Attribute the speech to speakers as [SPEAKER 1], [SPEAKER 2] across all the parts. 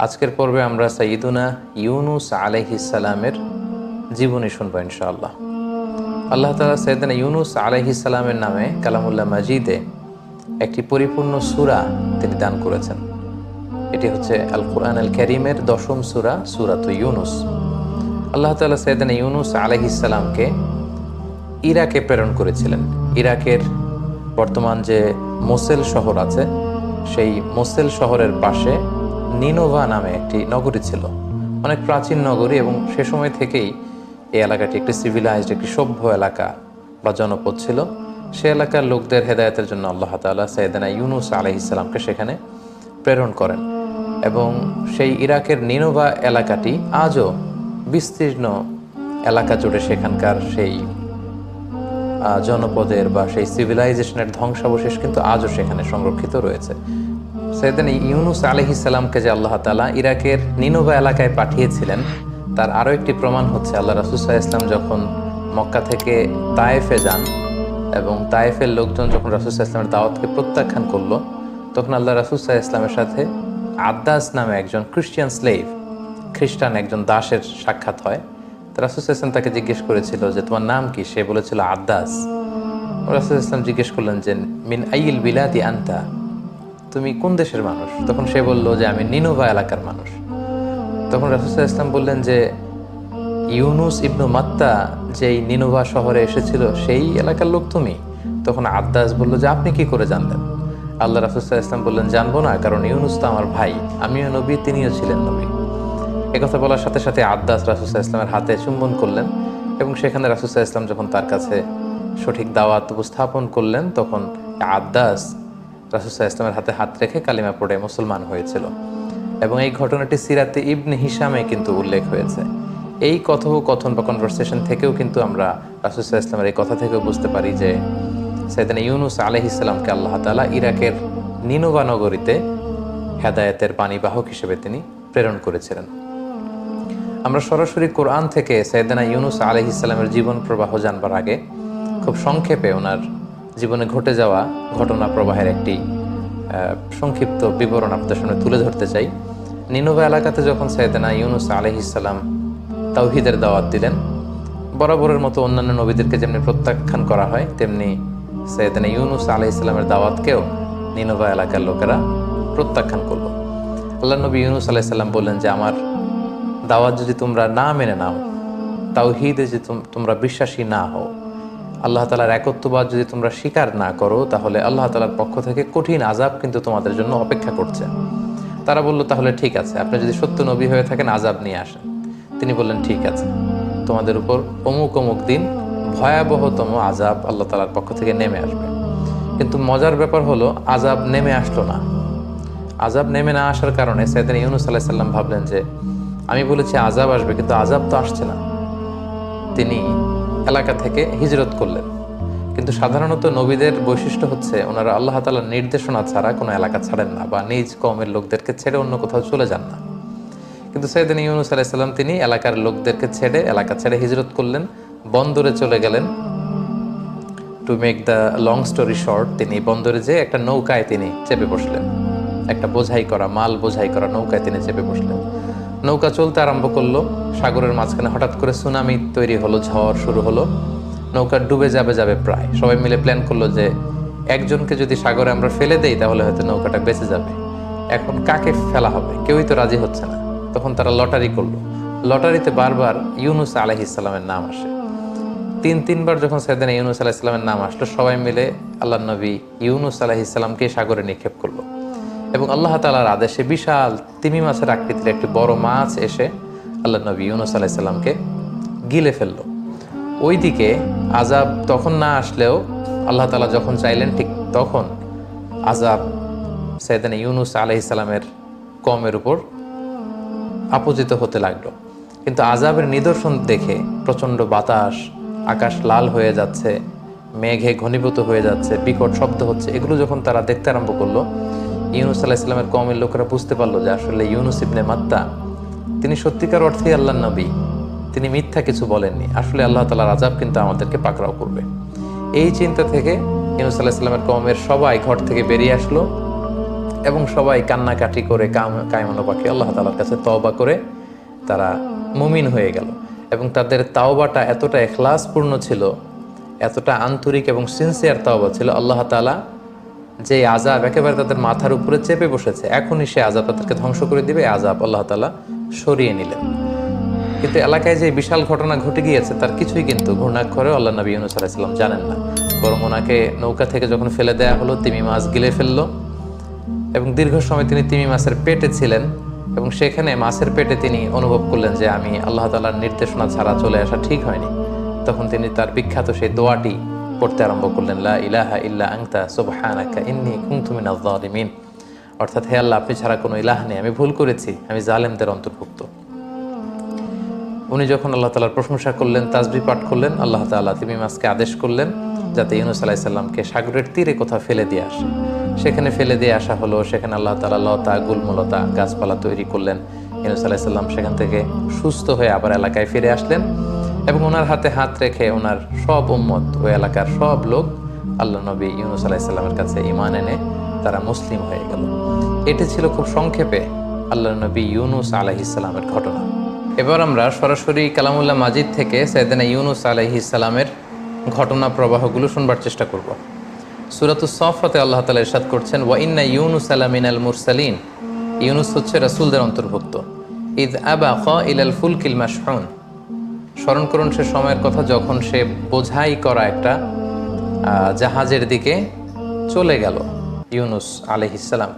[SPEAKER 1] আজকের পর্বে আমরা সাইয়্যিদুনা ইউনুস আলাইহিস সালামের জীবনী শুনবো ইনশাআল্লাহ। আল্লাহ তাআলা সাইয়্যিদুনা ইউনুস আলাইহিস সালামের নামে কালামুল্লাহ মাজিদে একটি পরিপূর্ণ সূরা তিনি দান করেছেন। এটি হচ্ছে আল কুরআন আল কারীমের 10ম সূরা, সূরাত ইউনুস। আল্লাহ তাআলা সাইয়্যিদুনা ইউনুস আলাইহিস সালামকে ইরাকে প্রেরণ করেছিলেন। ইরাকের বর্তমান যে মোসেল শহর আছে, সেই মোসেল শহরের পাশে নিনোভা নামে একটি নগরী ছিল, অনেক প্রাচীন নগরী, এবং সে সময় থেকেই এই এলাকাটি একটি সিভিলাইজড, একটি সভ্য এলাকা বা জনপদ ছিল। সে এলাকার লোকদের হেদায়েতের জন্য আল্লাহ তাআলা সাইয়্যিদুনা ইউনুস আলাইহিস সালামকে সেখানে প্রেরণ করেন, এবং সেই ইরাকের নিনোভা এলাকাটি আজও বিস্তীর্ণ এলাকা জুড়ে সেখানকার সেই জনপদের বা সেই সিভিলাইজেশনের ধ্বংসাবশেষ কিন্তু আজও সেখানে সংরক্ষিত রয়েছে। সাইয়্যিদুনা ইউনুস আলাইহিস সালামকে যে আল্লাহ তাআলা ইরাকের নিনোভা এলাকায় পাঠিয়েছিলেন, তার আরও একটি প্রমাণ হচ্ছে আল্লাহ রাসূল সাল্লাল্লাহু আলাইহি ওয়াসাল্লাম যখন মক্কা থেকে তায়েফে যান, এবং তায়েফের লোকজন যখন রাসূল সাল্লাল্লাহু আলাইহি ওয়াসাল্লামের দাওয়াতকে প্রত্যাখ্যান করলো, তখন আল্লাহ রাসূল সাল্লাল্লাহু আলাইহি ওয়াসাল্লামের সাথে আদ্দাস নামে একজন খ্রিস্টিয়ান স্লেভ, খ্রিস্টান একজন দাসের সাক্ষাৎ হয়। রাসূল সাল্লাল্লাহু আলাইহি ওয়াসাল্লাম তাকে জিজ্ঞেস করেছিল যে তোমার নাম কি? সে বলেছিল আদ্দাস। রাসূল সাল্লাল্লাহু আলাইহি ওয়াসাল্লাম জিজ্ঞেস করলেন যে মিন আইয়িল বিলাদি আনতা, তুমি কোন দেশের মানুষ? তখন সে বলল যে আমি নিনোভা এলাকার মানুষ। তখন রাসূল সাল্লাল্লাহু আলাইহি ওয়াসাল্লাম বললেন যে ইউনুস ইবনু মাত্তা যেই নিনোভা শহরে এসেছিল সেই এলাকার লোক তুমি? তখন আদ্দাস বলল যে আপনি কি করে জানলেন? আল্লাহ রাসূল সাল্লাল্লাহু আলাইহি ওয়াসাল্লাম বললেন জানবো না, কারণ ইউনুস তো আমার ভাই, আমিও নবী, তিনিও ছিলেন নবী। একথা বলার সাথে সাথে আদ্দাস রাসূল সাল্লাল্লাহু আলাইহি ওয়াসাল্লামের হাতে চুম্বন করলেন, এবং সেখানে রাসূল সাল্লাল্লাহু আলাইহি ওয়াসাল্লাম যখন তার কাছে সঠিক দাওয়াত উপস্থাপন করলেন, তখন আদ্দাস রাসূল সাল্লাল্লাহু আলাইহি ওয়াসাল্লামের হাতে হাত রেখে কালিমা পড়ে মুসলমান হয়েছিল। এবং এই ঘটনাটি সিরাতে ইবনে হিশামে কিন্তু উল্লেখ হয়েছে। এই কথোপকথন বা কনভারসেশন থেকেও কিন্তু আমরা রাসূল সাল্লাল্লাহু আলাইহি ওয়াসাল্লামের এই কথা থেকেও বুঝতে পারি যে সাইয়্যিদুনা ইউনুস আলাইহিস সালামকে আল্লাহ তাআলা ইরাকের নিনোভা নগরীতে হেদায়েতের বাণীবাহক হিসেবে তিনি প্রেরণ করেছিলেন। আমরা সরাসরি কোরআন থেকে সাইয়্যিদুনা ইউনুস আলাইহিস সালামের জীবন প্রবাহ জানবার আগে খুব সংক্ষেপে ওনার জীবনে ঘটে যাওয়া ঘটনা প্রবাহের একটি সংক্ষিপ্ত বিবরণ আপনাদের সামনে তুলে ধরতে চাই। নিনোভা এলাকাতে যখন সাইয়্যিদুনা ইউনুস আলাইহিস সালাম তাওহীদের দাওয়াত দিলেন, বরাবরের মতো অন্যান্য নবীদেরকে যেমনি প্রত্যাখ্যান করা হয়, তেমনি সাইয়্যিদুনা ইউনুস আলাইহিস সালামের দাওয়াতকেও নিনোভা এলাকার লোকেরা প্রত্যাখ্যান করলো। আল্লাহ নবী ইউনুস আলাইহিস সালাম বললেন যে আমার দাওয়াত যদি তোমরা না মেনে নাও, তাওহীদে যদি তোমরা বিশ্বাসী না হও, আল্লাহ তাআলার একত্ববাদ যদি তোমরা স্বীকার না করো, তাহলে আল্লাহ তাআলার পক্ষ থেকে কঠিন আযাব কিন্তু তোমাদের জন্য অপেক্ষা করছে। তারা বলল তাহলে ঠিক আছে, আপনি যদি সত্য নবী হয়ে থাকেন আযাব নিয়ে আসেন। তিনি বললেন ঠিক আছে, তোমাদের উপর অমুক অমুক দিন ভয়াবহতম আযাব আল্লাহ তাআলার পক্ষ থেকে নেমে আসবে। কিন্তু মজার ব্যাপার হলো আযাব নেমে আসলো না। আযাব নেমে না আসার কারণে সাইয়্যিদুনা ইউনুস আলাইহিস সালাম ভাবলেন যে আমি বলেছি আযাব আসবে, কিন্তু আযাব তো আসছে না। তিনি এলাকা থেকে হিজরত করলেন। কিন্তু সাধারণত নবীদের বৈশিষ্ট্য হচ্ছে ওনারা আল্লাহ তাআলার নির্দেশনা ছাড়া কোনো এলাকা ছাড়েন না, বা নিজ কওমের লোকদেরকে ছেড়ে অন্য কোথাও চলে যান না। কিন্তু সাইয়্যিদুনা ইউনুস আলাইহিস সালাম তিনি এলাকার লোকদেরকে ছেড়ে, এলাকা ছেড়ে হিজরত করলেন, বন্দরে চলে গেলেন। To make the long story short, তিনি বন্দরে যেয়ে একটা নৌকায় তিনি চেপে বসলেন, একটা বোঝাই করা মাল বোঝাই করা নৌকায় তিনি চেপে বসলেন। নৌকা চলতে আরম্ভ করলো, সাগরের মাঝখানে হঠাৎ করে সুনামি তৈরি হলো, ঝড় শুরু হলো, নৌকা ডুবে যাবে প্রায়। সবাই মিলে প্ল্যান করলো যে একজনকে যদি সাগরে আমরা ফেলে দেই তাহলে হয়তো নৌকাটা বেঁচে যাবে। এখন কাকে ফেলা হবে? কেউই তো রাজি হচ্ছে না। তখন তারা লটারি করলো। লটারিতে বারবার ইউনুস আলাইহিস সালামের নাম আসে। তিনবার যখন সাইয়্যিদুনা ইউনুস আলাইহিস সালামের নাম আসলো, সবাই মিলে আল্লাহর নবী ইউনুস আলাইহিস সালামকে সাগরে নিক্ষেপ করলো, এবং আল্লাহ তাআলার আদেশে বিশাল তিমি মাছের আকৃতির একটি বড় মাছ এসে আল্লাহর নবী ইউনুস আলাইহিস সালামকে গিলে ফেললো। ওইদিকে আযাব তখন না আসলেও আল্লাহ তাআলা যখন চাইলেন ঠিক তখন আযাব সাইয়্যিদুনা ইউনুস আলাইহিস সালামের কওমের উপর আপতিত হতে লাগলো। কিন্তু আযাবের নিদর্শন দেখে প্রচণ্ড বাতাস, আকাশ লাল হয়ে যাচ্ছে, মেঘে ঘনীভূত হয়ে যাচ্ছে, বিকট শব্দ হচ্ছে, এগুলো যখন তারা দেখতে আরম্ভ করলো, ইউনুস আলাইহিস সালামের কওমের লোকেরা বুঝতে পারলো যে আসলে ইউনুস ইবনে মাত্তা তিনি সত্যিকার অর্থেই আল্লাহর নবী, তিনি মিথ্যা কিছু বলেননি। আসলে আল্লাহ তাআলার আযাব কিন্তু আমাদেরকে পাকড়াও করবে। এই চিন্তা থেকে ইউনুস আলাইহিস সালামের কওমের সবাই ঘর থেকে বেরিয়ে আসলো, এবং সবাই কান্নাকাটি করে কায়মানো পাখি আল্লাহ তাআলার কাছে তওবা করে তারা মুমিন হয়ে গেল। এবং তাদের তাওবাটা এতটা ইখলাসপূর্ণ ছিল, এতটা আন্তরিক এবং সিনসিয়ার তাওবা ছিল, আল্লাহ তাআলা যে আযাব একেবারে তাদের মাথার উপরে চেপে বসেছে, এখনই সে আযাব তাদেরকে ধ্বংস করে দিবে, আযাব আল্লাহ তাআলা সরিয়ে নিলেন। কিন্তু এলাকায় যে বিশাল ঘটনা ঘটে গিয়েছে তার কিছুই কিন্তু ঘূর্ণাক্ষরে আল্লাহ নবী ইউনূস আলাইহিস সালাম জানেন না। বরং ওনাকে নৌকা থেকে যখন ফেলে দেয়া হলো, তিমি মাছ গিলে ফেললো এবং দীর্ঘ সময় তিনি তিমি মাছের পেটে ছিলেন। এবং সেখানে মাছের পেটে তিনি অনুভব করলেন যে আমি আল্লাহ তাআলার নির্দেশনা ছাড়া চলে আসা ঠিক হয়নি। তখন তিনি তার বিখ্যাত সেই দোয়াটি পড়তে আরম্ভ করলেন, লা ইলাহা ইল্লা আনতা সুবহানাকা ইন্নী কুনতু মিনাজ জালিমিন। অর্থাৎ, হে আল্লাহ, আপনি ছাড়া কোনো ইলাহ নেই, আমি ভুল করেছি, আমি জালেমদের অন্তর্ভুক্ত। উনি যখন আল্লাহ তাআলার প্রশংসা করলেন, তাসবিহ পাঠ করলেন, আল্লাহ তাআলা তিমি মাছকে আদেশ করলেন যাতে ইউনূস আলাইহিস সালামকে সাগরের তীরে কোথাও ফেলে দিয়ে আসে। সেখানে ফেলে দিয়ে আসা হলো। সেখানে আল্লাহ তাআলা লতা, গুল্মলতা, গাছপালা তৈরি করলেন। ইউনূস আলাইহিস সালাম সেখান থেকে সুস্থ হয়ে আবার এলাকায় ফিরে আসলেন এবং ওনার হাতে হাত রেখে ওনার সব উম্মত, ওই এলাকার সব লোক আল্লাহ নবী ইউনূস আলাইহিস সালামের কাছে ঈমান এনে তারা মুসলিম হয়ে গেল। এটি ছিল খুব সংক্ষেপে আল্লাহ নবী ইউনূস আলাইহিস সালামের ঘটনা। এবার আমরা সরাসরি কালামুল্লাহ মাজিদ থেকে সাইয়েদনা ইউনূস আলাইহিস সালামের ঘটনা প্রবাহগুলো শুনবার চেষ্টা করব। সূরাতুস সাফফাতে আল্লাহ তাআলা ইরশাদ করছেন, ওয়া ইন্না ইউনূস লামিনাল মুরসালিন। ইউনূস হচ্ছে রাসূলদের অন্তর্ভুক্ত। ইয আবাকা ইলাল ফুলকিল মাশহুন। স্মরণ করুন সে সময়ের কথা যখন সে বোঝাই করা একটা জাহাজের দিকে চলে গেল ইউনূস আলাইহিস সালাম।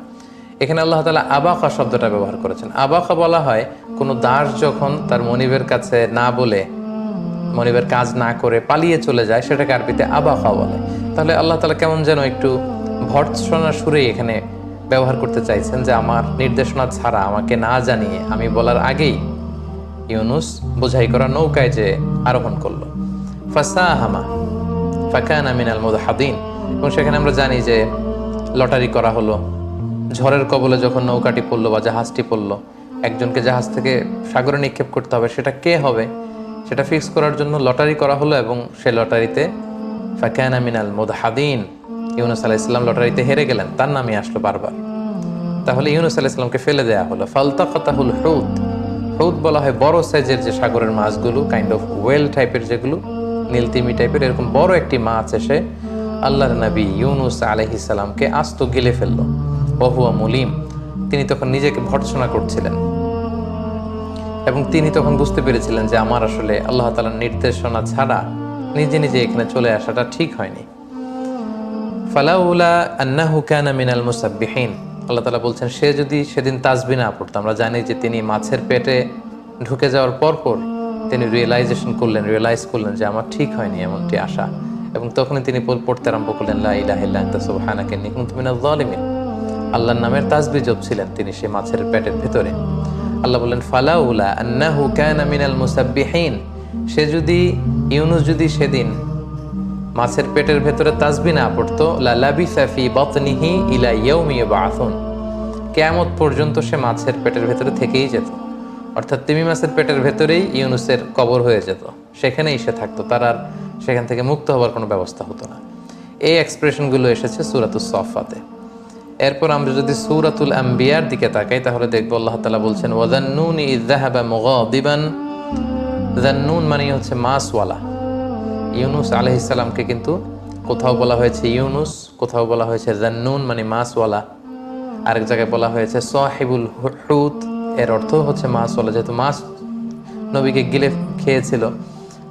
[SPEAKER 1] এখানে আল্লাহ তাআলা আবাকা শব্দটা ব্যবহার করেছেন। আবাকা বলা হয় কোনো দাস যখন তার মনিবের কাছে না বলে, মনিবের কাজ না করে পালিয়ে চলে যায়, সেটাকে আরবিতে আবাকা বলে। তাহলে আল্লাহ তাআলা কেমন যেন একটু ভর্ৎসনার সুরে এখানে ব্যবহার করতে চাইছেন যে আমার নির্দেশনা ছাড়া, আমাকে না জানিয়ে, আমি বলার আগেই ইউনূস বোঝাই করা নৌকায় যে আরোহণ করলো। ফাসাহামা ফাকানা মিনাল মুদহাদিন। এবং সেখানে আমরা জানি যে লটারি করা হলো। ঝড়ের কবলে যখন নৌকাটি পড়লো বা জাহাজটি পড়লো, একজনকে জাহাজ থেকে সাগরে নিক্ষেপ করতে হবে, সেটা কে হবে সেটা ফিক্স করার জন্য লটারি করা হলো এবং সে লটারিতে ফাকানা মিনাল মুদহাদিন, ইউনূস আলাইহিস সালাম লটারিতে হেরে গেলেন, তার নামই আসলো বারবার। তাহলে ইউনূস আলাইহিস সালামকে ফেলে দেয়া হলো। ফালতাকাতাহুল হুত। হুত বলা হয় বড় সাইজের যে সাগরের মাছগুলো, কাইন্ড অফ ওয়েল টাইপের, যেগুলো নীলতিমি টাইপের, এরকম বড় একটি মাছ এসে আল্লাহর নবী ইউনূস আলাইহিস সালামকে আস্ত গিলে ফেললো। ওয়া হুয়া মুলিম। তিনি তখন নিজেকে ভর্ৎসনা করছিলেন এবং তিনি তখন বুঝতে পেরেছিলেন যে আমার আসলে আল্লাহ তাআলার নির্দেশনা ছাড়া নিজে নিজে এখানে চলে আসাটা ঠিক হয়নি। ফালাউলা আন্নাহু কানা মিনাল মুসাব্বিহিন। আল্লাহ তাআলা বলছেন, সে যদি সেদিন তাসবিহ না পড়তো। আমরা জানি যে তিনি মাছের পেটে ঢুকে যাওয়ার পরপর তিনি রিয়েলাইজ করলেন যে আমার ঠিক হয়নি এমনটি আসা, এবং তখনই তিনি পড়তে আরম্ভ করলেন, লা ইলাহা ইল্লা আনতা সুবহানাকা ইন্নী কুনতু মিনাজ জালিমিন। আল্লাহর নামের তাসবিহ জপছিলেন তিনি সে মাছের পেটের ভেতরে। আল্লাহ বললেন, ফালাউলা আন্নাহু কানা মিনাল মুসাব্বিহিন। সে যদি, ইউনূস যদি সেদিন মাছের পেটের ভেতরে তাসবিহ না পড়তো, লা লাবিসা ফি বাতনিহি ইলা ইয়াউমি ইউবআসুন। কিয়ামত পর্যন্ত সে মাছের পেটের ভেতরে থেকেই যেত। অর্থাৎ তিমি মাছের পেটের ভেতরেই ইউনূসের কবর হয়ে যেত, সেখানেই সে থাকতো, তার আর সেখান থেকে মুক্ত হওয়ার কোনো ব্যবস্থা হতো না। এই এক্সপ্রেশনগুলো এসেছে সূরাতুস সাফফাতে। এরপর আমরা যদি সূরাতুল আম্বিয়ার দিকে তাকাই তাহলে দেখব আল্লাহ তাআলা বলছেন, ওয়াযান্নুনি ইয যাহাবা মুগাদিবান। যান্নুন মানে হচ্ছে মাছওয়ালা। ইউনূস আলাইহিস সালামকে কিন্তু কোথাও বলা হয়েছে ইউনূস, কোথাও বলা হয়েছে যান্নুন মানে মাছওয়ালা, আরেক জায়গায় বলা হয়েছে সাহিবুল হুত, এর অর্থ হচ্ছে মাছওয়ালা। যেহেতু মাছ নবীকে গিলে খেয়েছিল,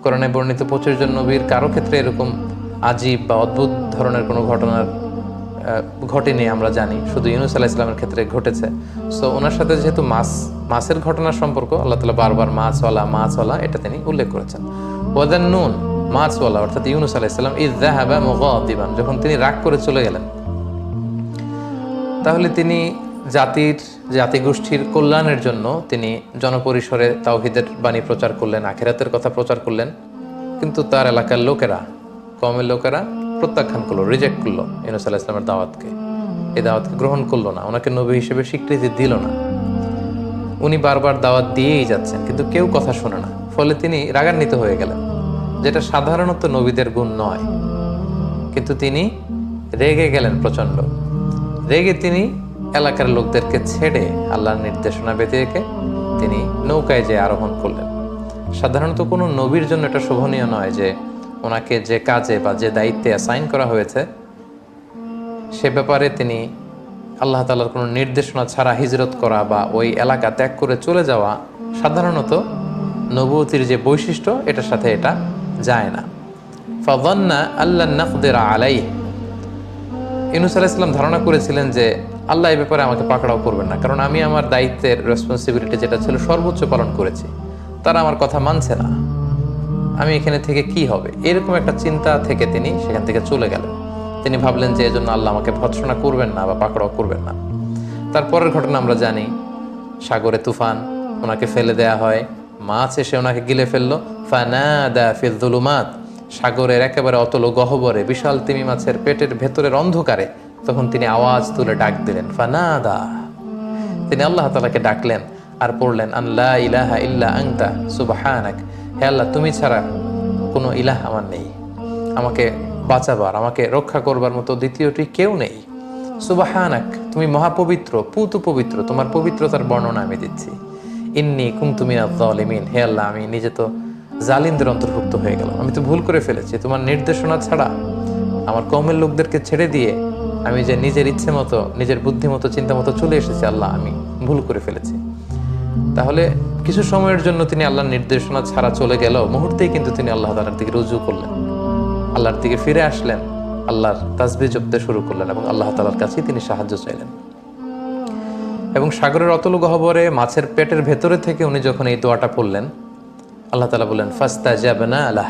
[SPEAKER 1] কোরআনে বর্ণিত 25 জন নবীর কারো ক্ষেত্রে এরকম আজীব বা অদ্ভুত ধরনের কোনো ঘটনার ঘটেনি আমরা জানি, শুধু ইউনূস আলাইহিস সালামের ক্ষেত্রে ঘটেছে। সো ওনার সাথে যেহেতু মাছের ঘটনার সম্পর্ক, আল্লাহ তাআলা বারবার মাছওয়ালা এটা তিনি উল্লেখ করেছেন। ওয়াযান্নুন মাছওয়ালা, অর্থাৎ ইউনূস আলাইহিস সালাম ইয যাহাবা মুগাদিবান, যখন তিনি রাগ করে চলে গেলেন, তাহলে তিনি জাতিগোষ্ঠীর কল্যাণের জন্য তিনি জনপরিসরে তাওহীদের বাণী প্রচার করলেন, আখিরাতের কথা প্রচার করলেন। কিন্তু তার এলাকার লোকেরা, কওমের লোকেরা প্রত্যাখ্যান করলো, রিজেক্ট করলো ইউনূস আলাইহিস সালামের দাওয়াতকে। এই দাওয়াতকে গ্রহণ করলো না, ওনাকে নবী হিসেবে স্বীকৃতি দিল না। উনি বারবার দাওয়াত দিয়েই যাচ্ছেন কিন্তু কেউ কথা শোনে না। ফলে তিনি রাগান্বিত হয়ে গেলেন, যেটা সাধারণত নবীদের গুণ নয়। কিন্তু তিনি রেগে গেলেন প্রচণ্ড। রেগে তিনি এলাকার লোকদেরকে ছেড়ে আল্লাহর নির্দেশনা পেতে রেখে তিনি নৌকায় যেয়ে আরোহণ করলেন। সাধারণত কোনো নবীর জন্য এটা শোভনীয় নয় যে ওনাকে যে কাজে বা যে দায়িত্বে অ্যাসাইন করা হয়েছে সে ব্যাপারে তিনি আল্লাহ তাআলার কোনো নির্দেশনা ছাড়া হিজরত করা বা ওই এলাকা ত্যাগ করে চলে যাওয়া সাধারণত নবুয়তির যে বৈশিষ্ট্য এটার সাথে এটা যায় না। ফাযান্না আল্লান নাকদিরা আলাইহি, ইউনূস আলাইহিস সালাম ধারণা করেছিলেন যে আল্লাহ এই ব্যাপারে আমাকে পাকড়াও করবেন না, কারণ আমি আমার দায়িত্বের রেসপন্সিবিলিটি যেটা ছিল সর্বোচ্চ পালন করেছি, তারা আমার কথা মানছে না, আমি এখানে থেকে কি হবে, এরকম একটা চিন্তা থেকে তিনি সেখান থেকে চলে গেলেন। তিনি ভাবলেন যে এজন্য আল্লাহ আমাকে ভৎসনা করবেন না বা পাকড়াও করবেন না। তারপরের ঘটনা আমরা জানি, সাগরে তুফান, ওনাকে ফেলে দেয়া হয়, মাছ এসে ওনাকে গিলে ফেললো। ফানাদা ফিল যুলুমাত, সাগরের একেবারে অতল গহ্বরে বিশাল তিমি মাছের পেটের ভেতরের অন্ধকারে তখন তিনি আওয়াজ তুলে ডাক দিলেন, ফানাদা, তিনি আল্লাহ তাআলাকে ডাকলেন আর পড়লেন, আল্লা ইলাহা ইল্লা আনতা সুবহানাক, হে আল্লাহ তুমি ছাড়া কোনো ইলাহ আমার নেই, আমাকে বাঁচাবার, আমাকে রক্ষা করবার মতো দ্বিতীয়টি কেউ নেই। সুবহানাক, তুমি মহাপবিত্র, পুতু পবিত্র, তোমার পবিত্রতার বর্ণনা আমি দিচ্ছি। ইন্নী কুনতু মিনাজ জালিমিন, হে আল্লাহ আমি নিজে তো জালিমদের অন্তর্ভুক্ত হয়ে গেলাম, আমি তো ভুল করে ফেলেছি, তোমার নির্দেশনা ছাড়া আমার কওমের লোকদেরকে ছেড়ে দিয়ে আমি যে নিজের ইচ্ছে মতো নিজের বুদ্ধি মতো চিন্তা মতো চলে এসেছি, আল্লাহ আমি ভুল করে ফেলেছি। তাহলে কিছু সময়ের জন্য তিনি আল্লাহর নির্দেশনা ছাড়া চলে গেল, মুহূর্তেই কিন্তু তিনি আল্লাহ তাআলার দিকে রুজু করলেন, আল্লাহর দিকে ফিরে আসলেন, আল্লাহর তাসবিহ জপতে শুরু করলেন এবং আল্লাহ তাআলার কাছেই তিনি সাহায্য চাইলেন। এবং সাগরের অতল গহ্বরে মাছের পেটের ভেতরে থেকে উনি যখন এই দোয়াটা পড়লেন, আল্লাহ তাআলা বললেন, ফাস্তাজাবনা লাহ,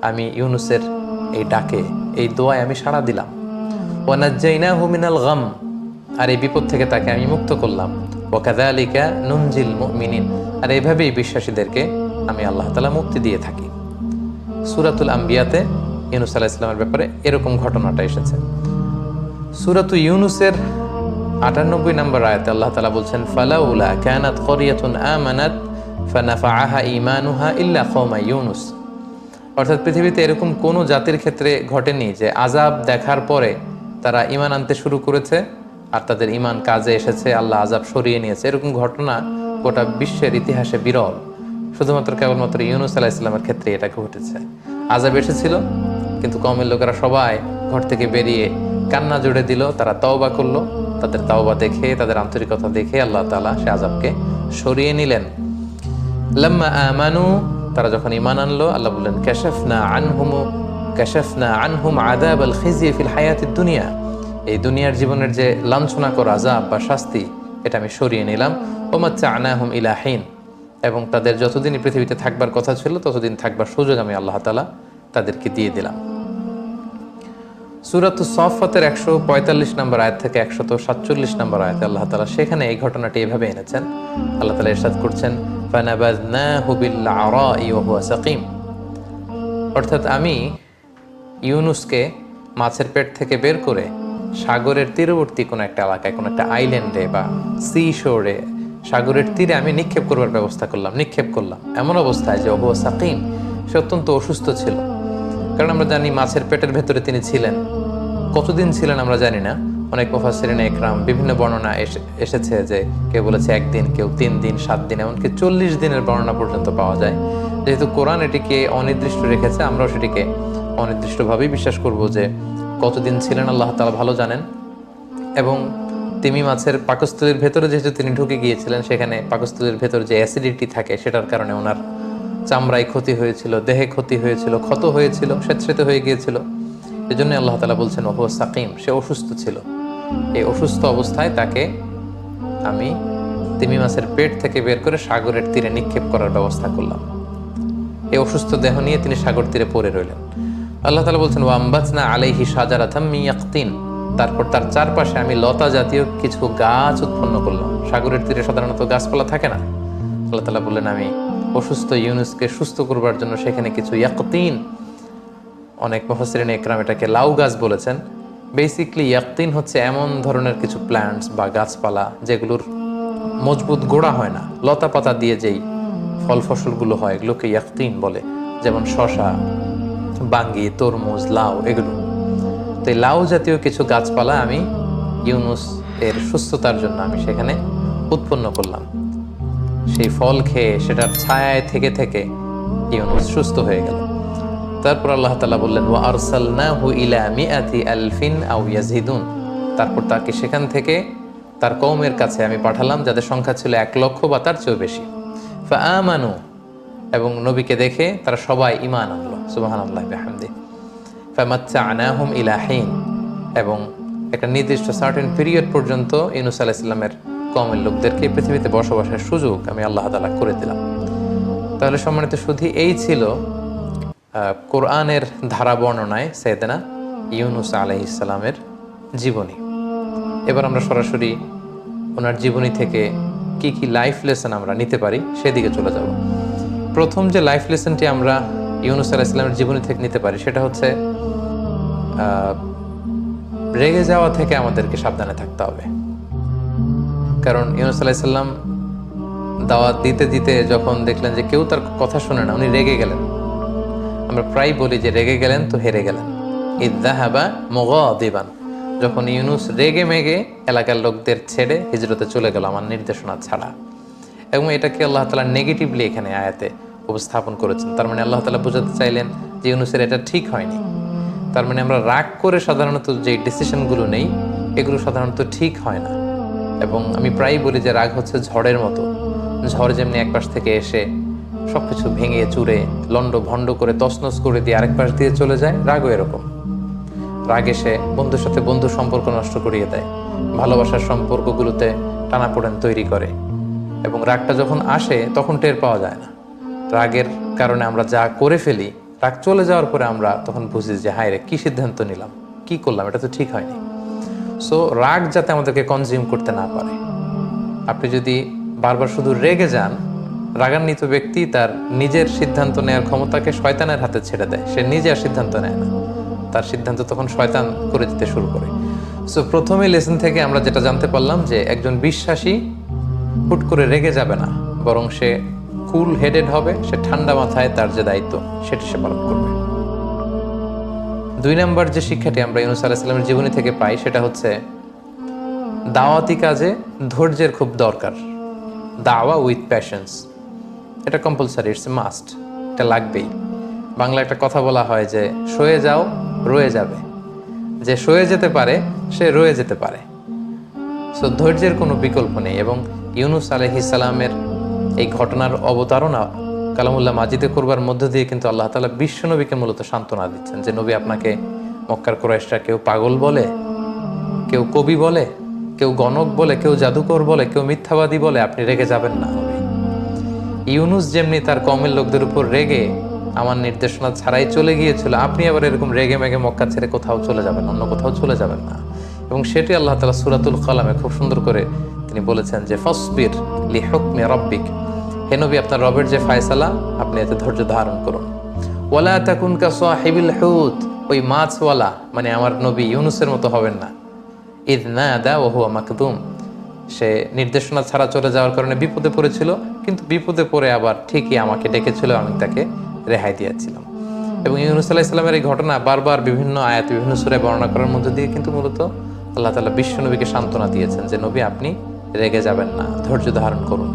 [SPEAKER 1] আমি ইউনূসের এই ডাকে, এই দোয়ায় আমি সাড়া দিলাম। ওয়া নাজ্জাইনাহু মিনাল গাম, আর এই বিপদ থেকে তাকে আমি মুক্ত করলাম। ওয়া কাযালিকা নুনজিল মুমিনিন, আর এইভাবেই বিশ্বাসীদেরকে আমি আল্লাহ তাআলা মুক্তি দিয়ে থাকি। সূরাতুল আম্বিয়াতে ইউনূস আলাইহিস সালামের ব্যাপারে এরকম ঘটনাটা এসেছে। সূরাতু ইউনূসের ৯৮ নম্বর আয়াতে আল্লাহ তাআলা বলছেন, ফালাউলা কানাত ক্বরিয়াতুন আমানাত ফানাফাআহা ঈমানুহা ইল্লা কওমা ইউনূস, অর্থাৎ পৃথিবীতে এরকম কোনো জাতির ক্ষেত্রে ঘটেনি যে আযাব দেখার পরে তারা ঈমান আনতে শুরু করেছে আর তাদের ঈমান কাজে এসেছে, আল্লাহ আযাব সরিয়ে নিয়েছে। এরকম ঘটনা গোটা বিশ্বের ইতিহাসে বিরল, শুধুমাত্র কেবলমাত্র ইউনূস আলাইহিস সালামের ক্ষেত্রে এটা ঘটেছে। আযাব এসেছিল কিন্তু কওমের লোকেরা সবাই ঘর থেকে বেরিয়ে কান্না জুড়ে দিল, তারা তওবা করলো, তাদের তওবা দেখে, তাদের আন্তরিকতা দেখে আল্লাহ তাআলা সে আযাবকে সরিয়ে নিলেন। লাম্মা আমানু, তারা যখন ঈমান আনলো, আল্লাহ বললেন, কাশাফনা আনহুম আযাবাল খিজি ফিল হায়াতিদ দুনিয়া, এই দুনিয়ার জীবনের যে লাঞ্ছনা করা আযাব বা শাস্তি এটা আমি সরিয়ে নিলাম। ওয়া মাত্তা'নাহুম ইলা হিন, এবং তাদের যতদিন পৃথিবীতে থাকবার কথা ছিল ততদিন থাকবার সুযোগ আমি আল্লাহ তাআলা তাদেরকে দিয়ে দিলাম। সূরাতুস সাফফাতের ১৪৫ নম্বর আয়াত থেকে ১৪৭ নম্বর আয়াতে আল্লাহ তাআলা সেখানে এই ঘটনাটি এভাবে এনেছেন। আল্লাহ তাআলা ইরশাদ করছেন, ফানাবাযনাহু বিল আরাই ওয়া হুয়া সাকিম, অর্থাৎ আমি ইউনূসকে মাছের পেট থেকে বের করে সাগরের তীরবর্তী কোনো একটা এলাকায়, কোনো একটা আইল্যান্ডে বা সি শোরে, সাগরের তীরে আমি নিক্ষেপ করবার ব্যবস্থা করলাম, নিক্ষেপ করলাম এমন অবস্থায় যে ওয়া হুয়া সাকিম, সে অত্যন্ত অসুস্থ ছিল। কারণ আমরা জানি মাছের পেটের ভেতরে তিনি ছিলেন, কতদিন ছিলেন আমরা জানি না। অনেক মুফাসসিরিনে ইকরাম বিভিন্ন বর্ণনা এসেছে যে কেউ বলেছে ১ দিন, কেউ ৩ দিন, ৭ দিন, এমনকি ৪০ দিনের বর্ণনা পর্যন্ত পাওয়া যায়। যেহেতু কোরআন এটিকে অনির্দিষ্ট রেখেছে, আমরাও সেটিকে অনির্দিষ্টভাবেই বিশ্বাস করব যে কতদিন ছিলেন আল্লাহ তাআলা ভালো জানেন। এবং তিমি মাছের পাকস্থলীর ভেতরে যেহেতু তিনি ঢুকে গিয়েছিলেন, সেখানে পাকস্থলীর ভেতর যে অ্যাসিডিটি থাকে সেটার কারণে ওনার চামড়ায় ক্ষতি হয়েছিল, দেহে ক্ষতি হয়েছিল, ক্ষত হয়েছিল, স্বেচ্ছেতে হয়ে গিয়েছিল। এজন্য আল্লাহ তাআলা বলছেন ওয়া হুয়া সাকিম, সে অসুস্থ ছিল। এই অসুস্থ অবস্থায় তাকে আমি তিমি মাছের পেট থেকে বের করে সাগরের তীরে নিক্ষেপ করার ব্যবস্থা করলাম। এই অসুস্থ দেহ নিয়ে তিনি সাগর তীরে পড়ে রইলেন। আল্লাহ তাআলা বলছেন, ওয়া আম্বাতনা আলাইহি শাজারাতাম মিন ইয়াকতিন, তারপর তার চারপাশে আমি লতা জাতীয় কিছু গাছ উৎপন্ন করলাম। সাগরের তীরে সাধারণত গাছপালা থাকে না। আল্লাহ তাআলা বললেন, আমি অসুস্থ ইউনূসকে সুস্থ করবার জন্য সেখানে কিছু ইয়াকতিন, অনেক মুফাসসিরিনে ইকরাম এটাকে লাউ গাছ বলেছেন। বেসিকলি ইয়াকতিন হচ্ছে এমন ধরনের কিছু প্ল্যান্টস বা গাছপালা যেগুলোর মজবুত গোড়া হয় না, লতা পাতা দিয়ে যেই ফল ফসলগুলো হয় এগুলোকে ইয়াকতিন বলে, যেমন শসা, বাঙ্গি, তরমুজ, লাউ, এগুলো। তো এই লাউ জাতীয় কিছু গাছপালা আমি ইউনূস এর সুস্থতার জন্য আমি সেখানে উৎপন্ন করলাম। সেই ফল খেয়ে সেটার ছায়ায় থেকে থেকে ইউনুস সুস্থ হয়ে গেল। তারপর আল্লাহ তাআলা বললেন, ওয়া আরসালনাহু ইলা মিআতি আলফিন আও ইয়াজিদুন, তারপর তাকে সেখান থেকে তার কওমের কাছে আমি পাঠালাম যাদের সংখ্যা ছিল 1 লক্ষ বা তার চেয়েও বেশি। ফাআমানু, এবং নবীকে দেখে তারা সবাই ঈমান আনলো। সুবহানাল্লাহি বিহামদিহি। ফামাত্তা'নাহুম ইলা হিন, এবং একটা নির্দিষ্ট সার্টেন পিরিয়ড পর্যন্ত ইউনুস আলাইহিস সালামের কওমের লোকদেরকে পৃথিবীতে বসবাসের সুযোগ আমি আল্লাহ তাআলা করে দিলাম। তাহলে সম্মানিত শুধু এই ছিল কোরআনের ধারা বর্ণনায় সাইয়েদনা ইউনুস আলাইহিস সালামের জীবনী। এবার আমরা সরাসরি ওনার জীবনী থেকে কি কি লাইফ লেসন আমরা নিতে পারি সেদিকে চলে যাব। প্রথম যে লাইফ লেসনটি আমরা ইউনুস আলাইহিস সালামের জীবনী থেকে নিতে পারি সেটা হচ্ছে রেগে যাওয়া থেকে আমাদেরকে সাবধানে থাকতে হবে। কারণ ইউনুস আলাইহিস সালাম দাওয়াত দিতে দিতে যখন দেখলেন যে কেউ তার কথা শুনে না, উনি রেগে গেলেন। আমরা প্রায় বলি যে রেগে গেলেন তো হেরে গেলেন। ইযযাহাবা মুগাদিবান, যখন ইউনুস রেগে মেগে এলাকার লোকদের ছেড়ে হিজরতে চলে গেল আমার নির্দেশনা ছাড়া। এবং এটাকে আল্লাহ তাআলা নেগেটিভলি এখানে আয়াতে উপস্থাপন করেছেন। তার মানে আল্লাহ তাআলা বোঝাতে চাইলেন যে ইউনুসের এটা ঠিক হয়নি। তার মানে আমরা রাগ করে সাধারণত যে ডিসিশনগুলো নেই এগুলো সাধারণত ঠিক হয় না। এবং আমি প্রায়ই বলি যে রাগ হচ্ছে ঝড়ের মতো। ঝড় যেমনি এক পাশ থেকে এসে সব কিছু ভেঙে চুরে লন্ড ভন্ড করে তছনছ করে দিয়ে আরেক পাশ দিয়ে চলে যায়, রাগও এরকম। রাগ এসে বন্ধুর সাথে বন্ধুর সম্পর্ক নষ্ট করিয়ে দেয়, ভালোবাসার সম্পর্কগুলোতে টানাপোড়েন তৈরি করে। এবং রাগটা যখন আসে তখন টের পাওয়া যায় না। রাগের কারণে আমরা যা করে ফেলি, রাগ চলে যাওয়ার পরে আমরা তখন বুঝি যে হায় রে, কী সিদ্ধান্ত নিলাম, কি করলাম, এটা তো ঠিক হয়নি। সো রাগ যাতে আমাদেরকে কনজিউম করতে না পারে। আপনি যদি বারবার শুধু রেগে যান, রাগান্বিত ব্যক্তি তার নিজের সিদ্ধান্ত নেওয়ার ক্ষমতাকে শয়তানের হাতে ছেড়ে দেয়। সে নিজে আর সিদ্ধান্ত নেয় না, তার সিদ্ধান্ত তখন শয়তান করে দিতে শুরু করে। সো প্রথমে লেসন থেকে আমরা যেটা জানতে পারলাম যে একজন বিশ্বাসী হুট করে রেগে যাবে না, বরং সে কুল হেডেড হবে, সে ঠান্ডা মাথায় তার যে দায়িত্ব সেটি সে পালন করবে। 2 নম্বর যে শিক্ষাটি আমরা ইউনুস আলাইহিস সালামের জীবনী থেকে পাই সেটা হচ্ছে দাওয়াতি কাজে ধৈর্যের খুব দরকার। দাওয়া উইথ প্যাশন্স, এটা কম্পালসারি, ইটস এ মাস্ট, এটা লাগবেই। বাংলা একটা কথা বলা হয় যে সয়ে যাও রয়ে যাবে, যে সয়ে যেতে পারে সে রয়ে যেতে পারে। সো ধৈর্যের কোনো বিকল্প নেই। এবং ইউনুস আলাইহিস সালামের এই ঘটনার অবতারণা কালামুল্লাহ মাজিদে করবার মধ্য দিয়ে কিন্তু আল্লাহ তাআলা বিশ্বনবীকে মূলত সান্ত্বনা দিচ্ছেন যে নবী, আপনাকে মক্কার কুরাইশরা কেউ পাগল বলে, কেউ কবি বলে, কেউ গণক বলে, কেউ জাদুকর বলে, কেউ মিথ্যাবাদী বলে, আপনি রেগে যাবেন না। নবী ইউনুস যেমনি তার কওমের লোকদের উপর রেগে আমার নির্দেশনা ছাড়াই চলে গিয়েছিল, আপনি আবার এরকম রেগে মেগে মক্কা ছেড়ে কোথাও চলে যাবেন, অন্য কোথাও চলে যাবেন না। এবং সেটি আল্লাহ তাআলা সূরাতুল কালামে খুব সুন্দর করে তিনি বলেছেন যে ফাসবির লিহুকমি রাব্বিক, হে নবী, আপনার রবের যে ফায়সালা আপনি এতে ধৈর্য ধারণ করুন। ওয়ালা তাকুন কা সাহিবিল হুত, ওই মাছওয়ালা মানে আমার নবী ইউনুসের মতো হবেন না। ইয নাদা ওয়া হুয়া মাকদুম, সে নির্দেশনা ছাড়া চলে যাওয়ার কারণে বিপদে পড়েছিল, কিন্তু বিপদে পড়ে আবার ঠিকই আমাকে ডেকেছিল, আমি তাকে রেহাই দিয়েছিলাম। এবং ইউনুস আলাইহিস সালামের এই ঘটনা বারবার বিভিন্ন আয়াত বিভিন্ন সূরায় বর্ণনা করার মধ্য দিয়ে কিন্তু মূলত আল্লাহ তাআলা বিশ্বনবীকে সান্ত্বনা দিয়েছেন যে নবী, আপনি রেগে যাবেন না, ধৈর্য ধারণ করুন।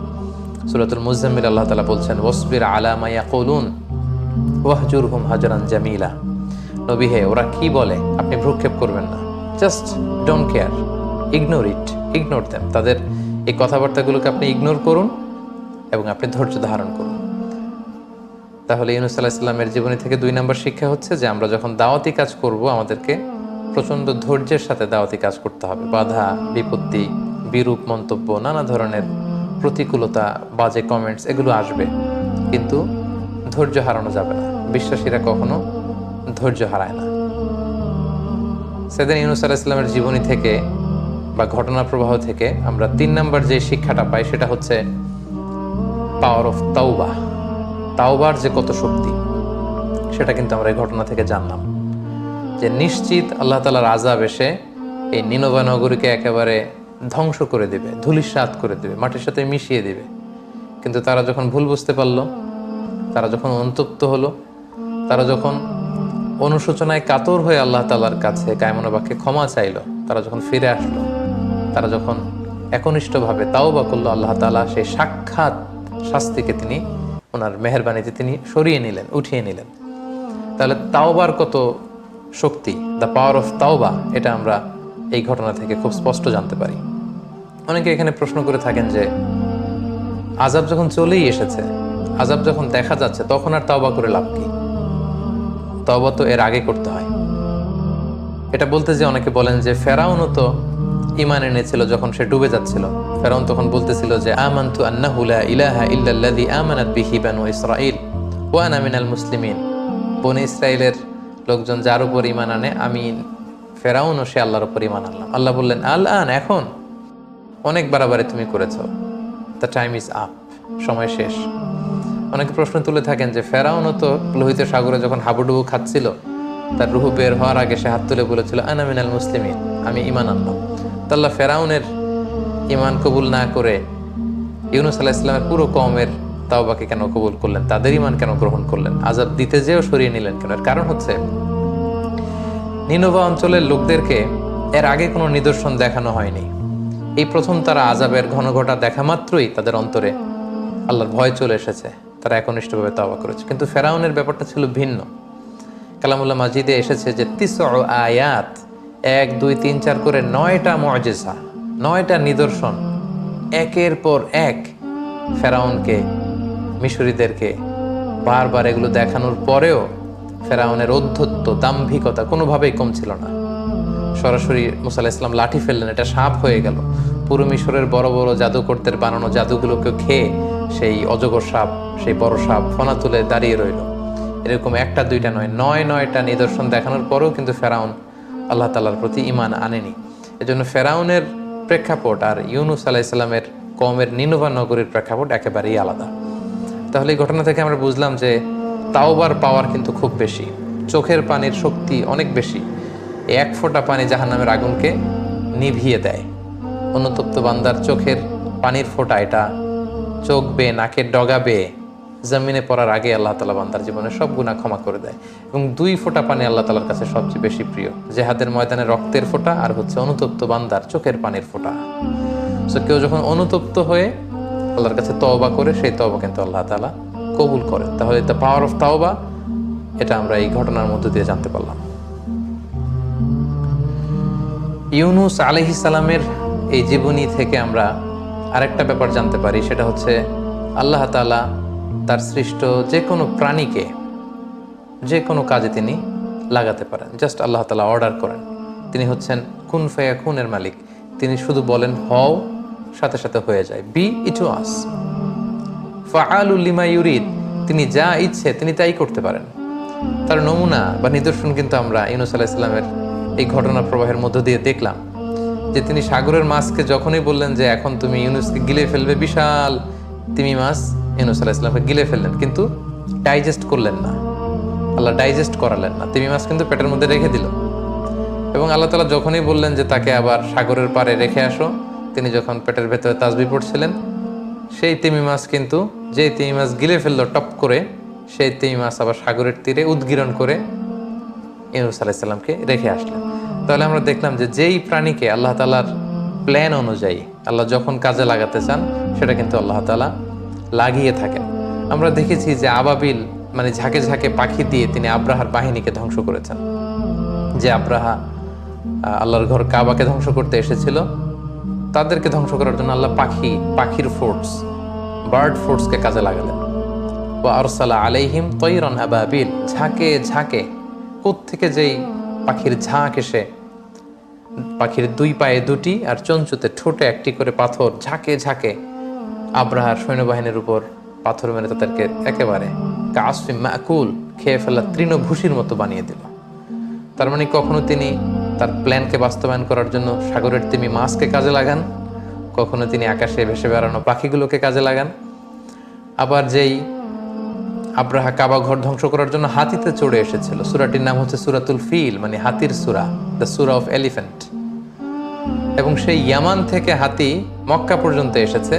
[SPEAKER 1] সূরাতুল মুজাম্মিল আল্লাহ তাআলা বলছেন ওয়াসবির আলা মা ইয়াকুলুন ওয়াহজুরহুম হাজরান জামিলা, নবী হে, ওরা কি বলে আপনি ভ্রুক্ষেপ করবেন না, just don't care, ignore it, ignore them, তাদের এই কথাবার্তাগুলোকে আপনি ইগনোর করুন এবং আপনি ধৈর্য ধারণ করুন। তাহলে ইউনুস আলাইহিস সালামের জীবনী থেকে 2 নম্বর শিক্ষা হচ্ছে যে আমরা যখন দাওয়াতি কাজ করব আমাদেরকে প্রচণ্ড ধৈর্যের সাথে দাওয়াতি কাজ করতে হবে। বাধা বিপত্তি, বিরূপ মন্তব্য, নানা ধরনের প্রতিকূলতা, বাজে কমেন্টস এগুলো আসবে, কিন্তু ধৈর্য হারানো যাবে না। বিশ্বাসীরা কখনো ধৈর্য হারায় না। সাইয়েদনা ইউনুস আলাইহিস সালামের জীবনী থেকে বা ঘটনা প্রবাহ থেকে আমরা 3 নম্বর যে শিক্ষাটা পাই সেটা হচ্ছে পাওয়ার অফ তাওবা। তাওবার যে কত শক্তি সেটা কিন্তু আমরা এই ঘটনা থেকে জানলাম, যে নিশ্চিত আল্লাহ তাআলার আযাব এসে এই নিনভা নগরীকে একেবারে ধ্বংস করে দেবে, ধূলিসাৎ করে দেবে, মাটির সাথে মিশিয়ে দেবে। কিন্তু তারা যখন ভুল বুঝতে পারলো, তারা যখন অনুতপ্ত হলো, তারা যখন অনুশোচনায় কাতর হয়ে আল্লাহ তাআলার কাছে কায়মনোবাক্যে ক্ষমা চাইলো, তারা যখন ফিরে আসলো, তারা যখন একনিষ্ঠভাবে তাওবা করলো, আল্লাহ তাআলা সেই সাক্ষাৎ শাস্তিকে তিনি ওনার মেহেরবানিতে তিনি সরিয়ে নিলেন, উঠিয়ে নিলেন। তাহলে তাওবার কত শক্তি, দ্য পাওয়ার অফ তাওবা, এটা আমরা এই ঘটনা থেকে খুব স্পষ্ট জানতে পারি। অনেকে এখানে প্রশ্ন করে থাকেন যে আযাব যখন চলেই এসেছে, আযাব যখন দেখা যাচ্ছে, তখন আর তাওবা করে লাভ কি? তাওবা তো এর আগে করতে হয়। এটা বলতে যে অনেকে বলেন যে ফেরাউনও তো ঈমান এনেছিল যখন সে ডুবে যাচ্ছিল। ফেরাউন তখন বলতেছিল যে আমানতু আন্নাহু লা ইলাহা ইল্লাল্লাযী আমানাত বিহি বানু ইসরাঈল ওয়া আনা মিনাল মুসলিমিন। বনি ইসরাইলের লোকজন যার উপর ঈমান আনে, আমি ফেরাউনও সে আল্লাহর উপর ঈমান আনলাম। আল্লাহ বললেন আল আন, এখন অনেক বাড়াবাড়ি তুমি করেছো, দ্য টাইম ইজ আপ, সময় শেষ। অনেকে প্রশ্ন তুলে থাকেন যে ফেরাউনও তো লোহিত সাগরে যখন হাবুডুবু খাচ্ছিল, তার রুহু বের হওয়ার আগে সে হাত তুলে বলেছিল আনা মিনাল মুসলিমিন, আমি ঈমান আনলাম। তো আল্লাহ ফেরাউনের ঈমান কবুল না করে ইউনূস আলাইহিস সালামের পুরো কওমের তাওবাকে কেন কবুল করলেন, তাদের ঈমান কেন গ্রহণ করলেন? আযাব দিতে যেও সরিয়ে নিলেন কেন? এর কারণ হচ্ছে নিনভা অঞ্চলের লোকদেরকে এর আগে কোনো নিদর্শন দেখানো হয়নি। এই প্রথম তারা আযাবের ঘনঘটা দেখা মাত্রই তাদের অন্তরে আল্লাহর ভয় চলে এসেছে, তারা একনিষ্ঠভাবে তাওবা করেছে। কিন্তু ফেরাউনের ব্যাপারটা ছিল ভিন্ন। কালামুল্লাহ মাজিদে এসেছে যে ৯ আয়াত, ১, ২, ৩, ৪ করে ৯টা মুআজিজা, ৯টা নিদর্শন একের পর এক ফেরাউনকে, মিশরীদেরকে বারবার এগুলো দেখানোর পরেও ফেরাউনের ঔদ্ধত্য, দাম্ভিকতা কোনোভাবেই কম ছিল না। সরাসরি মুসা আলাইহিস সালাম লাঠি ফেললেন, এটা সাপ হয়ে গেল। পুরো মিশরের বড় বড় জাদুকরদের বানানো জাদুগুলোকে খেয়ে সেই অজগর সাপ, সেই বড় সাপ ফনা তুলে দাঁড়িয়ে রইল। এরকম একটা দুইটা নয়, ৯টা নিদর্শন দেখানোর পরেও কিন্তু ফেরাউন আল্লাহ তাআলার প্রতি ঈমান আনেনি। এজন্য ফেরাউনের প্রেক্ষাপট আর ইউনূস আলাইহিস সালামের কওমের নিনভা নগরীর প্রেক্ষাপট একেবারেই আলাদা। তাহলে এই ঘটনা থেকে আমরা বুঝলাম যে তাওবার পাওয়ার কিন্তু খুব বেশি, চোখের পানির শক্তি অনেক বেশি। এক ফোঁটা পানি জাহান্নামের আগুনকে নিভিয়ে দেয়। অনুতপ্ত বান্দার চোখের পানির ফোঁটা, এটা চোখ বেয়ে, নাকের ডগা বেয়ে জমিনে পড়ার আগে আল্লাহ তাআলা বান্দার জীবনে সব গুনাহ ক্ষমা করে দেয়। এবং ২ ফোঁটা পানি আল্লাহ তাআলার কাছে সবচেয়ে বেশি প্রিয়, জিহাদের ময়দানে রক্তের ফোঁটা আর হচ্ছে অনুতপ্ত বান্দার চোখের পানির ফোঁটা। সো কেউ যখন অনুতপ্ত হয়ে আল্লাহর কাছে তওবা করে, সেই তওবা কিন্তু আল্লাহ তাআলা কবুল করেন। তাহলে দ্য পাওয়ার অফ তাওবা, এটা আমরা এই ঘটনার মধ্য দিয়ে জানতে পারলাম। ইউনূস আলাইহিস সালামের এই জীবনী থেকে আমরা আরেকটা ব্যাপার জানতে পারি, সেটা হচ্ছে আল্লাহ তাআলা তার সৃষ্ট যে কোনো প্রাণীকে যে কোনো কাজে তিনি লাগাতে পারেন। জাস্ট আল্লাহ তাআলা অর্ডার করেন। তিনি হচ্ছেন কুন ফায়াকুনের মালিক। তিনি শুধু বলেন হও, সাথে সাথে হয়ে যায়। বি ইট ওয়াজ। ফাআলুল লিমা ইউরিদ, তিনি যা ইচ্ছে তিনি তাই করতে পারেন। তার নমুনা বা নিদর্শন কিন্তু আমরা ইউনূস আলাইহিস সালামের এই ঘটনা প্রবাহের মধ্য দিয়ে দেখলাম, যে তিনি সাগরের মাছকে যখনই বললেন যে এখন তুমি ইউনূসকে গিলে ফেলবে, বিশাল তিমি মাছ ইউনূস আলাইহিস সালামকে গিলে ফেললেন, কিন্তু ডাইজেস্ট করলেন না। আল্লাহ ডাইজেস্ট করালেন না, তিমি মাছ কিন্তু পেটের মধ্যে রেখে দিল। এবং আল্লাহ তাআলা যখনই বললেন যে তাকে আবার সাগরের পাড়ে রেখে আসো, তিনি যখন পেটের ভেতরে তাসবিহ পড়ছিলেন, সেই তিমি মাছ কিন্তু, যে তিমি মাছ গিলে ফেললো টপ করে, সেই তিমি মাছ আবার সাগরের তীরে উদ্গীরণ করে ইউনূস আলাইহিস সালামকে রেখে আসলেন। তাহলে আমরা দেখলাম যে যেই প্রাণীকে আল্লাহ তাআলার প্ল্যান অনুযায়ী আল্লাহ যখন কাজে লাগাতে চান, সেটা কিন্তু আল্লাহ তাআলা লাগিয়ে থাকেন। আমরা দেখেছি যে আবাবিল, মানে ঝাঁকে ঝাঁকে পাখি দিয়ে তিনি আব্রাহার বাহিনীকে ধ্বংস করেছেন। যে আব্রাহা আল্লাহর ঘর কাবাকে ধ্বংস করতে এসেছিল, তাদেরকে ধ্বংস করার জন্য আল্লাহ পাখির ফোর্স, বার্ড ফোর্সকে কাজে লাগালেন। ওয়া আরসালা আলাইহিম তায়রান আবাবিল, ঝাঁকে ঝাঁকে কোত্থেকে যেই পাখির ঝাঁক এসে, পাখির ২ পায়ে ২টি আর চঞ্চুতে ঠোঁটে ১টি করে পাথর ঝাঁকে ঝাঁকে আব্রাহার সৈন্যবাহিনীর উপর পাথর মেরে তাদেরকে একেবারে কাসফিম মাকুল, খেয়ে ফেলা তৃণভূষির মতো বানিয়ে দিল। তার মানে কখনো তিনি তার প্ল্যানকে বাস্তবায়ন করার জন্য সাগরের তিমি মাছকে কাজে লাগান, কখনো তিনি আকাশে ভেসে বেড়ানো পাখিগুলোকে কাজে লাগান। আবার যেই আব্রাহা কাবা ঘর ধ্বংস করার জন্য হাতিতে চড়ে এসেছিল, সূরাটির নাম হচ্ছে সূরাতুল ফিল, মানে হাতির সূরা, দ্য সূরা অফ এলিফ্যান্ট। এবং সেই ইয়ামান থেকে হাতি মক্কা পর্যন্ত এসেছে,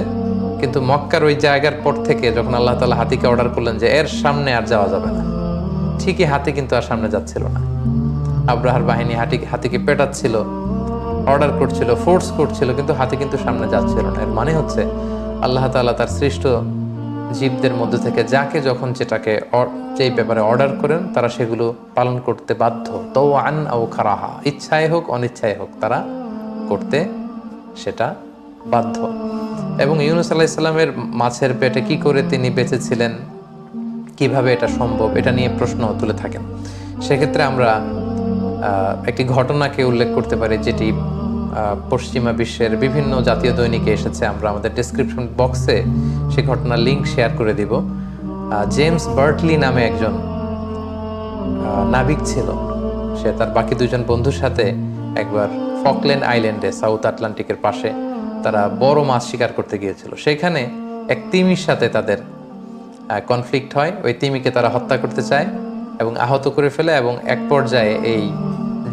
[SPEAKER 1] কিন্তু মক্কার ওই জায়গার পর থেকে যখন আল্লাহ তাআলা হাতিকে অর্ডার করলেন যে এর সামনে আর যাওয়া যাবে না, ঠিকই হাতি কিন্তু আর সামনে যাচ্ছিল না। আব্রাহার বাহিনী হাতিকে পেটাচ্ছিল, অর্ডার করছিল, ফোর্স করছিল, কিন্তু হাতি কিন্তু সামনে যাচ্ছিল না। এর মানে হচ্ছে আল্লাহ তাআলা তার সৃষ্ট জীবদের মধ্যে থেকে যাকে যখন যেই ব্যাপারে অর্ডার করেন তারা সেগুলো পালন করতে বাধ্য। তাওআন আও কারাহা, ইচ্ছায় হোক অনিচ্ছায় হোক তারা করতে সেটা বাধ্য। এবং ইউনূস আলাইহিস সালামের মাছের পেটে কি করে তিনি বেঁচেছিলেন, কিভাবে এটা সম্ভব, এটা নিয়ে প্রশ্ন তুলে থাকেন। সেক্ষেত্রে আমরা একটি ঘটনাকে উল্লেখ করতে পারি, যেটি পশ্চিমা বিশ্বের বিভিন্ন জাতীয় দৈনিকে এসেছে। আমরা আমাদের ডেসক্রিপশন বক্সে সেই ঘটনার লিঙ্ক শেয়ার করে দিব। জেমস বার্টলি নামে একজন নাবিক ছিল। সে তার বাকি দুজন বন্ধুর সাথে একবার ফকল্যান্ড আইল্যান্ডে, সাউথ আটলান্টিকের পাশে, তারা বড় মাছ শিকার করতে গিয়েছিল। সেখানে এক তিমির সাথে তাদের কনফ্লিক্ট হয়। ওই তিমিকে তারা হত্যা করতে চায় এবং আহত করে ফেলে, এবং এক পর্যায়ে এই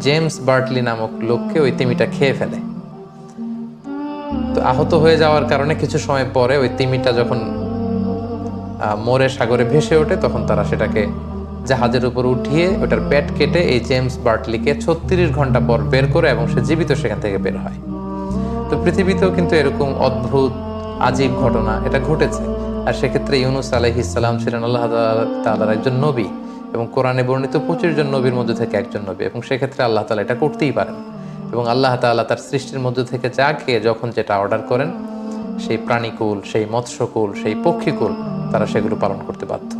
[SPEAKER 1] জেমস বার্টলি নামক লোককে ওই তিমিটা খেয়ে ফেলে। তো আহত হয়ে যাওয়ার কারণে কিছু সময় পরে ওই তিমিটা যখন মরে সাগরে ভেসে ওঠে, তখন তারা সেটাকে জাহাজের উপর উঠিয়ে ওটার পেট কেটে এই জেমস বার্টলিকে 36 ঘন্টা পর বের করে, এবং সে জীবিত সেখান থেকে বের হয়। তো পৃথিবীতেও কিন্তু এরকম অদ্ভুত আজীব ঘটনা এটা ঘটেছে। আর সেক্ষেত্রে ইউনূস আলাইহিস সালাম ছিলেন আল্লাহ তাআলার একজন নবী, এবং কোরআনে বর্ণিত 25 জন নবীর মধ্যে থেকে একজন নবী, এবং সেক্ষেত্রে আল্লাহ তাআলা এটা করতেই পারেন। এবং আল্লাহ তাআলা তার সৃষ্টির মধ্যে থেকে যাকে যখন যেটা অর্ডার করেন, সেই প্রাণীকুল, সেই মৎস্যকুল, সেই পক্ষীকুল, তারা সেগুলো পালন করতে বাধ্য।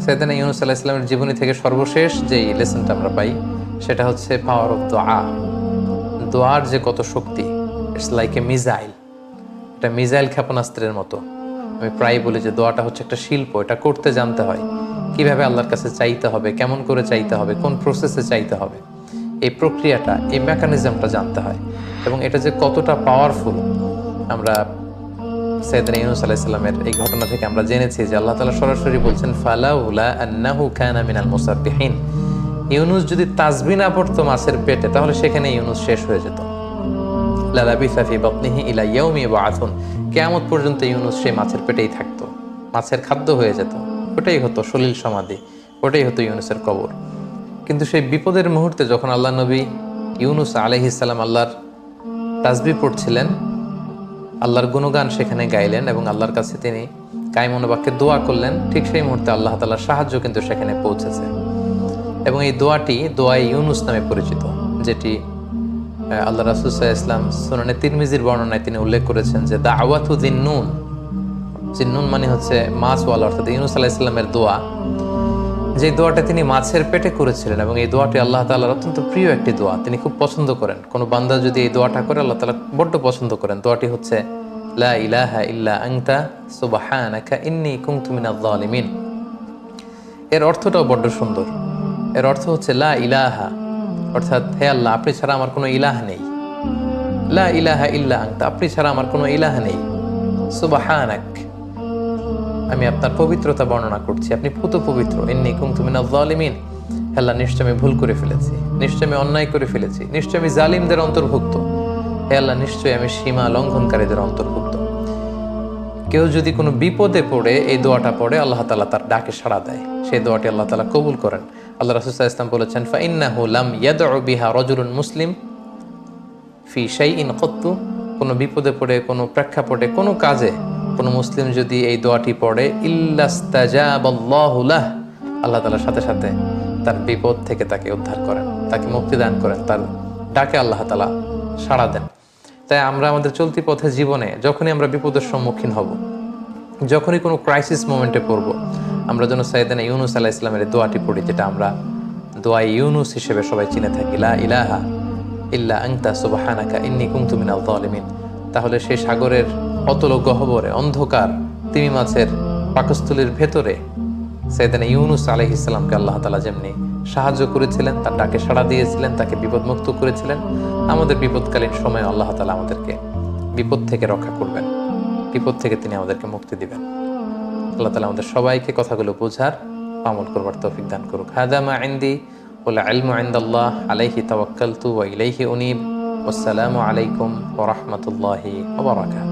[SPEAKER 1] সাইয়েদনা ইউনূস আলাইহিস সালামের জীবনী থেকে সর্বশেষ যেই লেসনটা আমরা পাই, সেটা হচ্ছে পাওয়ার অফ দোয়া। দোয়ার যে কত শক্তি, ইটস লাইক এ মিসাইল। এটা মিসাইল ক্ষেপণাস্ত্রের মতো। আমি প্রায় বলি যে দোয়াটা হচ্ছে একটা শিল্প, এটা করতে জানতে হয়। কিভাবে আল্লাহর কাছে চাইতে হবে, কেমন করে চাইতে হবে, কোন প্রসেসে চাইতে হবে, এই প্রক্রিয়াটা, এই মেকানিজমটা জানতে হয়। এবং এটা যে কতটা পাওয়ারফুল, আমরা সাইয়েদনা ইউনূস আলাইহিস সালামের এই ঘটনা থেকে আমরা জেনেছি যে আল্লাহ তাআলা সরাসরি বলছেন, ফালাউলা আন্নাহু কানা মিনাল মুসাব্বিহিন। ইউনূস যদি তাসবিহ না পড়তো মাছের পেটে, তাহলে সেখানে ইউনূস শেষ হয়ে যেত। লালাবিসা ফি বাতনিহি ইলা ইয়াউমি ইউবআসুন, কিয়ামত পর্যন্ত ইউনূস সেই মাছের পেটেই থাকতো, মাছের খাদ্য হয়ে যেত। ওটাই হতো সলিল সমাধি, ওটাই হতো ইউনূসের কবর। কিন্তু সেই বিপদের মুহূর্তে যখন আল্লাহ নবী ইউনূস আলাইহিস সালাম আল্লাহর তাসবিহ পড়ছিলেন, আল্লাহর গুণগান সেখানে গাইলেন, এবং আল্লাহর কাছে তিনি কায়মনোবাক্যে দোয়া করলেন, ঠিক সেই মুহূর্তে আল্লাহ তাআলার সাহায্য কিন্তু সেখানে পৌঁছেছে। এবং এই দোয়াটি দোয়ায়ে ইউনূস নামে পরিচিত, যেটি আল্লাহ রাসূল সাল্লাল্লাহু আলাইহি ওয়াসাল্লাম সুনানে তিরমিজির বর্ণনায় তিনি উল্লেখ করেছেন যে দাওয়াতু যিন্নুন, যিন্নুন মানে হচ্ছে মাছওয়ালা, অর্থাৎ ইউনূস আলাইহিস সালামের দোয়া। যে দোয়াটা তিনি মাছের পেটে করেছিলেন, এবং এই দোয়াটি আল্লাহ তাআলার অত্যন্ত প্রিয় একটি দোয়া, তিনি খুব পছন্দ করেন। কোনো বান্দা যদি এই দোয়াটা করে, আল্লাহ তাআলা বড্ড পছন্দ করেন। দোয়াটি হচ্ছে লা ইলাহা ইল্লা আনতা সুবহানাকা ইন্নী কুনতু মিনাজ জালিমিন। এর অর্থটাও বড্ড সুন্দর। এর অর্থ হচ্ছে লা ইলাহা, অর্থাৎ হে আল্লাহ, আপনি ছাড়া আমার কোনো ইলাহ নেই। লা ইলাহা ইল্লা আনতা, আপনি ছাড়া আমার কোনো ইলাহ নেই। সুবহানাক, আমি আপনার পবিত্রতা বর্ণনা করছি, আপনি পুত পবিত্র। ইন্নী কুনতু মিনাজ জালিমিন, হে আল্লাহ, নিশ্চয় আমি ভুল করে ফেলেছি, নিশ্চয় আমি অন্যায় করে ফেলেছি, নিশ্চয় আমি জালিমদের অন্তর্ভুক্ত। হে আল্লাহ, নিশ্চয়ই আমি সীমা লঙ্ঘনকারীদের অন্তর্ভুক্ত। কেউ যদি কোনো বিপদে পড়ে এই দোয়াটা পড়ে, আল্লাহ তাআলা তার ডাকে সাড়া দেয়, সেই দোয়াটি আল্লাহ তাআলা কবুল করেন। আল্লাহ রাসূল সাল্লাল্লাহু আলাইহি ওয়াসাল্লাম বলেছেন, ফাইন্নাহু লাম ইয়াদউ বিহা রাজুলুন মুসলিম ফি শাইইন কত্তু, কোনো বিপদে পড়ে, কোনো প্রেক্ষাপটে, কোনো কাজে কোনো মুসলিম যদি এই দোয়াটি পড়ে, ইল্লাস্তাজাবাল্লাহু লাহ, আল্লাহ তাআলার সাথে সাথে তার বিপদ থেকে তাকে উদ্ধার করেন, তাকে মুক্তি দান করেন, তার ডাকে আল্লাহ তাআলা সাড়া দেন। তাই আমরা আমাদের চলতি পথে জীবনে যখনই আমরা বিপদের সম্মুখীন হব, যখনই কোনো ক্রাইসিস মোমেন্টে পড়ব, আমরা যেন সাইয়েদনা ইউনূস আলাইহিস সালামের দোয়াটি পড়ি, যেটা আমরা দোয়ায়ে ইউনূস হিসেবে সবাই চিনে থাকি, লা ইলাহা ইল্লা আনতা সুবহানাকা ইন্নী কুনতু মিনাজ জালিমিন। তাহলে সেই সাগরের অতল গহ্বরে, অন্ধকার তিমি মাছের পাকস্থলীর ভেতরে সাইয়েদনা ইউনূস আলাইহিস সালামকে আল্লাহ তাআলা যেমনি সাহায্য করেছিলেন, তার ডাকে সাড়া দিয়েছিলেন, তাকে বিপদমুক্ত করেছিলেন, আমাদের বিপদকালীন সময়ে আল্লাহ তাআলা আমাদেরকে বিপদ থেকে রক্ষা করবেন, বিপদ থেকে তিনি আমাদেরকে মুক্তি দিবেন। আল্লাহ তাআলা আমাদের সবাইকে কথাগুলো বোঝার, আমল করবার তৌফিক দান করুক। হাদা মা ইনদি ওয়াল ইলমু ইনদাল্লাহ, আলাইহি তাওয়াক্কালতু ওয়া ইলাইহি উনীব। ওয়াসসালামু আলাইকুম ওয়া রাহমাতুল্লাহি ওয়া বারাকাতুহু।